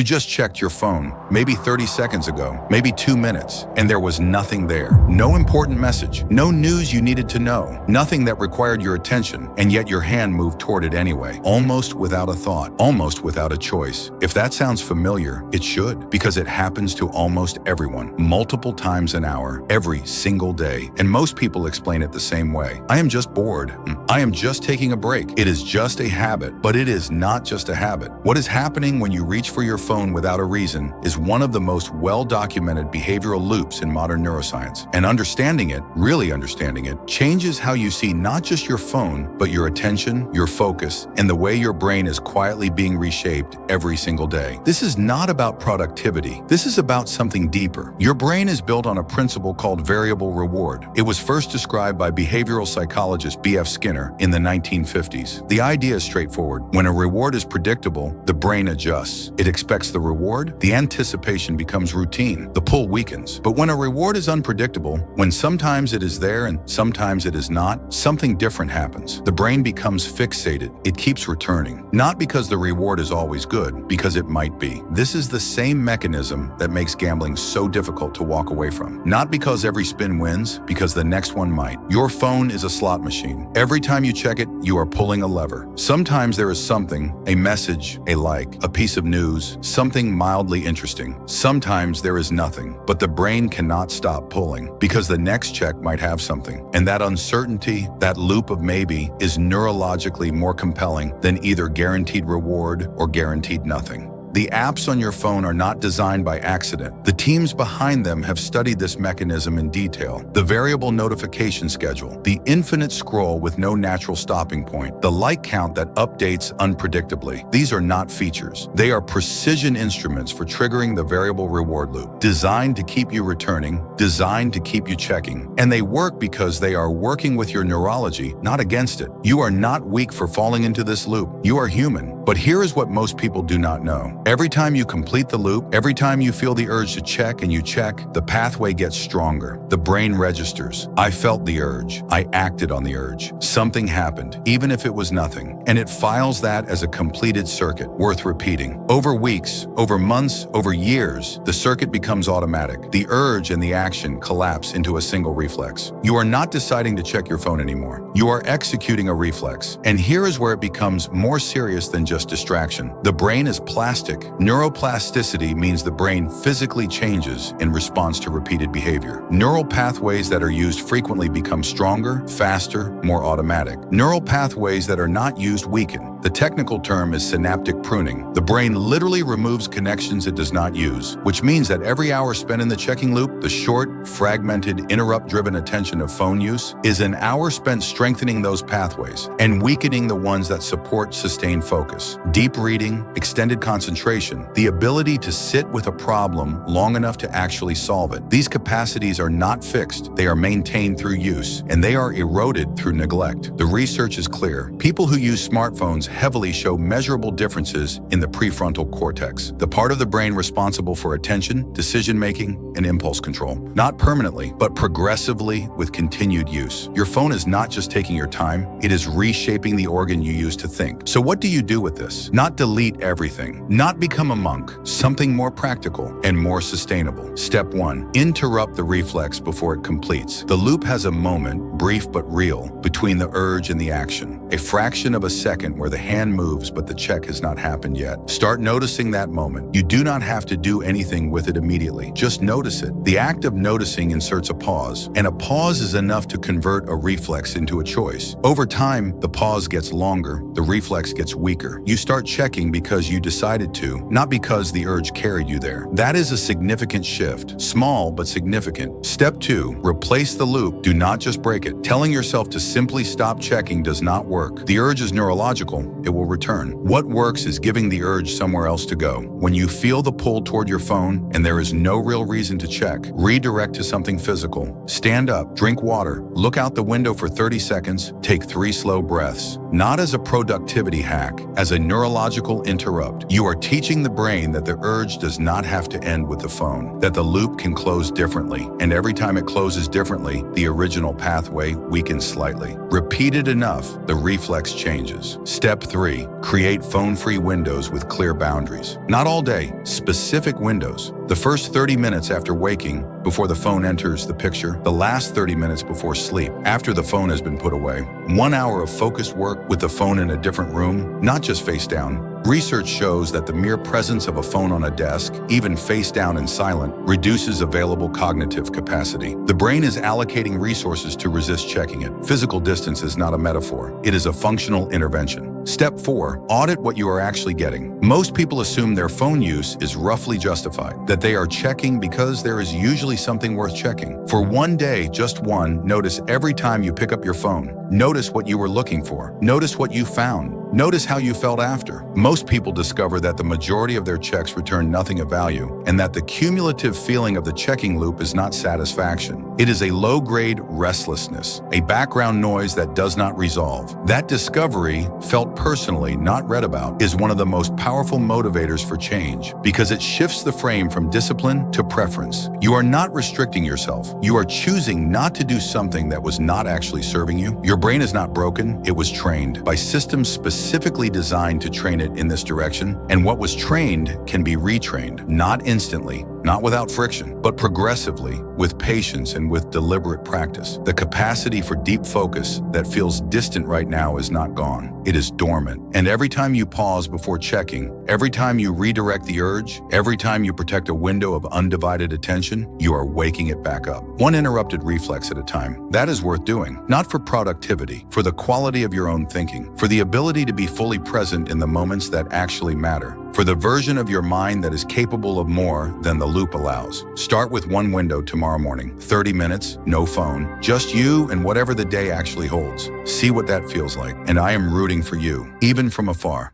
You just checked your phone, maybe 30 seconds ago, maybe 2 minutes, and there was nothing there. No important message, no news you needed to know, nothing that required your attention, and yet your hand moved toward it anyway, almost without a thought, almost without a choice. If that sounds familiar, it should, because it happens to almost everyone, multiple times an hour, every single day. And most people explain it the same way. I am just bored. I am just taking a break. It is just a habit, but it is not just a habit. What is happening when you reach for your phone without a reason is one of the most well-documented behavioral loops in modern neuroscience. And understanding it, really understanding it, changes how you see not just your phone, but your attention, your focus, and the way your brain is quietly being reshaped every single day. This is not about productivity. This is about something deeper. Your brain is built on a principle called variable reward. It was first described by behavioral psychologist B.F. Skinner in the 1950s. The idea is straightforward. When a reward is predictable, the brain adjusts. It expects the reward, the anticipation becomes routine, the pull weakens. But when a reward is unpredictable, when sometimes it is there and sometimes it is not, something different happens. The brain becomes fixated. It keeps returning. Not because the reward is always good, because it might be. This is the same mechanism that makes gambling so difficult to walk away from. Not because every spin wins, because the next one might. Your phone is a slot machine. Every time you check it, you are pulling a lever. Sometimes there is something, a message, a like, a piece of news, something mildly interesting. Sometimes there is nothing, but the brain cannot stop pulling because the next check might have something. And that uncertainty, that loop of maybe, is neurologically more compelling than either guaranteed reward or guaranteed nothing. The apps on your phone are not designed by accident. The teams behind them have studied this mechanism in detail. The variable notification schedule, the infinite scroll with no natural stopping point, the like count that updates unpredictably. These are not features. They are precision instruments for triggering the variable reward loop, designed to keep you returning, designed to keep you checking. And they work because they are working with your neurology, not against it. You are not weak for falling into this loop. You are human. But here is what most people do not know. Every time you complete the loop, every time you feel the urge to check and you check, the pathway gets stronger. The brain registers. I felt the urge. I acted on the urge. Something happened, even if it was nothing. And it files that as a completed circuit, worth repeating. Over weeks, over months, over years, the circuit becomes automatic. The urge and the action collapse into a single reflex. You are not deciding to check your phone anymore. You are executing a reflex. And here is where it becomes more serious than just distraction. The brain is plastic. Neuroplasticity means the brain physically changes in response to repeated behavior. Neural pathways that are used frequently become stronger, faster, more automatic. Neural pathways that are not used weaken. The technical term is synaptic pruning. The brain literally removes connections it does not use, which means that every hour spent in the checking loop, the short, fragmented, interrupt-driven attention of phone use, is an hour spent strengthening those pathways and weakening the ones that support sustained focus. Deep reading, extended concentration, the ability to sit with a problem long enough to actually solve it. These capacities are not fixed. They are maintained through use, and they are eroded through neglect. The research is clear. People who use smartphones heavily show measurable differences in the prefrontal cortex, the part of the brain responsible for attention, decision-making, and impulse control. Not permanently, but progressively with continued use. Your phone is not just taking your time, it is reshaping the organ you use to think. So what do you do with this? Not delete everything. Not become a monk. Something more practical and more sustainable. Step 1. Interrupt the reflex before it completes. The loop has a moment, brief but real, between the urge and the action. A fraction of a second where the hand moves but the check has not happened yet. Start noticing that moment. You do not have to do anything with it immediately. Just notice it. The act of noticing inserts a pause, and a pause is enough to convert a reflex into a choice. Over time, the pause gets longer, the reflex gets weaker. You start checking because you decided to, not because the urge carried you there. That is a significant shift. Small but significant. Step 2. Replace the loop. Do not just break it. Telling yourself to simply stop checking does not work. The urge is neurological. It will return. What works is giving the urge somewhere else to go. When you feel the pull toward your phone and there is no real reason to check, redirect to something physical. Stand up, drink water, look out the window for 30 seconds, take 3 slow breaths. Not as a productivity hack, as a neurological interrupt. You are teaching the brain that the urge does not have to end with the phone, that the loop can close differently, and every time it closes differently, the original pathway weakens slightly. Repeat it enough, the reflex changes. Step Step 3. Create phone-free windows with clear boundaries. Not all day, specific windows. The first 30 minutes after waking, before the phone enters the picture, the last 30 minutes before sleep, after the phone has been put away. 1 hour of focused work with the phone in a different room, not just face down. Research shows that the mere presence of a phone on a desk, even face down and silent, reduces available cognitive capacity. The brain is allocating resources to resist checking it. Physical distance is not a metaphor. It is a functional intervention. Step 4. Audit what you are actually getting. Most people assume their phone use is roughly justified, that they are checking because there is usually something worth checking. For one day, just one, notice every time you pick up your phone. Notice what you were looking for. Notice what you found. Notice how you felt after. Most people discover that the majority of their checks return nothing of value, and that the cumulative feeling of the checking loop is not satisfaction. It is a low-grade restlessness, a background noise that does not resolve. That discovery, felt personally, not read about, is one of the most powerful motivators for change, because it shifts the frame from discipline to preference. You are not restricting yourself. You are choosing not to do something that was not actually serving you. Your brain is not broken. It was trained by systems specifically designed to train it in this direction, and what was trained can be retrained, not instantly, not without friction, but progressively, with patience and with deliberate practice. The capacity for deep focus that feels distant right now is not gone. It is dormant. And every time you pause before checking, every time you redirect the urge, every time you protect a window of undivided attention, you are waking it back up. One interrupted reflex at a time. That is worth doing, not for productivity, for the quality of your own thinking, for the ability to be fully present in the moments that actually matter, for the version of your mind that is capable of more than the loop allows. Start with one window tomorrow morning. 30 minutes, no phone, just you and whatever the day actually holds. See what that feels like. And I am rooting for you, even from afar.